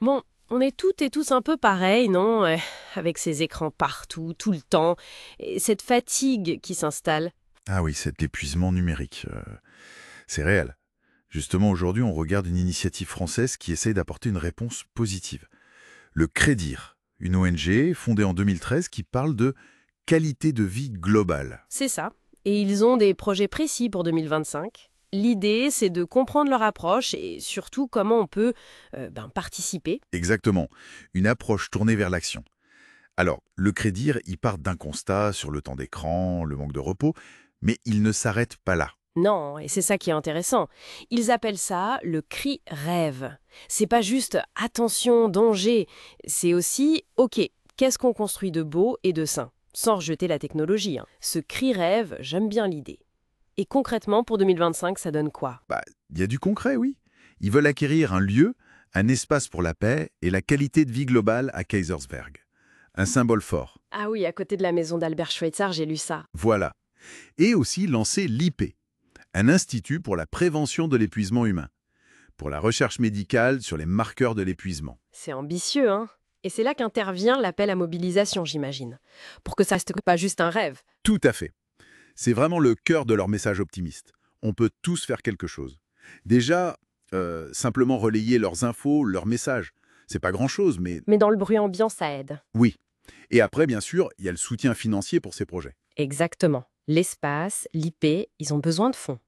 Bon, on est toutes et tous un peu pareils, non? Avec ces écrans partout, tout le temps, et cette fatigue qui s'installe. Ah oui, cet épuisement numérique, c'est réel. Justement, aujourd'hui, on regarde une initiative française qui essaye d'apporter une réponse positive. Le Crédir, une ONG fondée en 2013 qui parle de qualité de vie globale. C'est ça. Et ils ont des projets précis pour 2025. L'idée, c'est de comprendre leur approche et surtout comment on peut participer. Exactement, une approche tournée vers l'action. Alors, le Crédir, il part d'un constat sur le temps d'écran, le manque de repos, mais il ne s'arrête pas là. Non, et c'est ça qui est intéressant. Ils appellent ça le cri rêve. C'est pas juste attention, danger, c'est aussi OK, qu'est-ce qu'on construit de beau et de sain, sans rejeter la technologie, hein. Ce cri rêve, j'aime bien l'idée. Et concrètement, pour 2025, ça donne quoi? Bah, il y a du concret, oui. Ils veulent acquérir un lieu, un espace pour la paix et la qualité de vie globale à Kaisersberg. Un symbole fort. Ah oui, à côté de la maison d'Albert Schweitzer, j'ai lu ça. Voilà. Et aussi lancer l'IP, un institut pour la prévention de l'épuisement humain, pour la recherche médicale sur les marqueurs de l'épuisement. C'est ambitieux, hein? Et c'est là qu'intervient l'appel à mobilisation, j'imagine. Pour que ça reste pas juste un rêve. Tout à fait. C'est vraiment le cœur de leur message optimiste. On peut tous faire quelque chose. Déjà, simplement relayer leurs infos, leurs messages. C'est pas grand-chose, mais Mais dans le bruit ambiant, ça aide. oui. Et après, bien sûr, il y a le soutien financier pour ces projets. Exactement. L'espace, l'IP, ils ont besoin de fonds.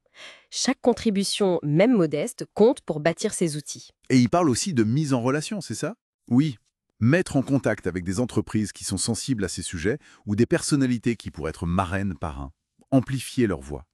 Chaque contribution, même modeste, compte pour bâtir ces outils. Et il parle aussi de mise en relation, c'est ça? Oui. Mettre en contact avec des entreprises qui sont sensibles à ces sujets ou des personnalités qui pourraient être marraines parrains. Amplifier leur voix.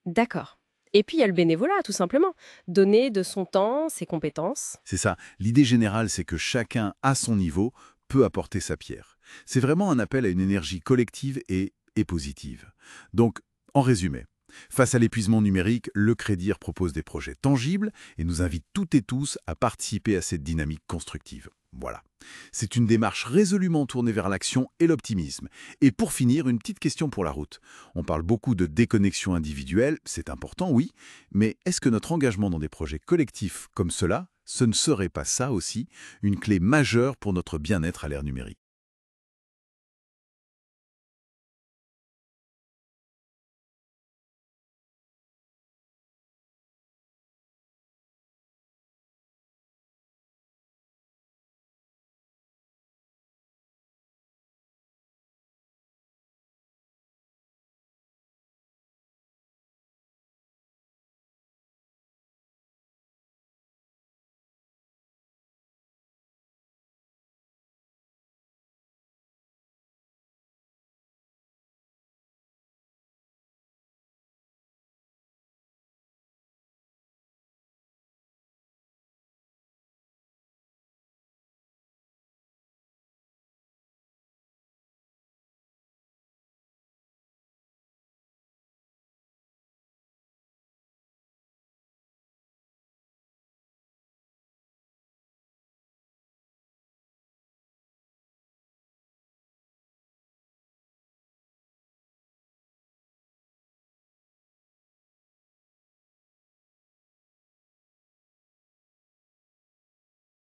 D'accord. Et puis il y a le bénévolat, tout simplement. Donner de son temps, ses compétences. C'est ça. L'idée générale, c'est que chacun, à son niveau, peut apporter sa pierre. C'est vraiment un appel à une énergie collective et positive. Donc, en résumé, face à l'épuisement numérique, le Crédir propose des projets tangibles et nous invite toutes et tous à participer à cette dynamique constructive. Voilà. C'est une démarche résolument tournée vers l'action et l'optimisme. Et pour finir, une petite question pour la route. On parle beaucoup de déconnexion individuelle, c'est important, oui, mais est-ce que notre engagement dans des projets collectifs comme cela, ce ne serait pas ça aussi une clé majeure pour notre bien-être à l'ère numérique?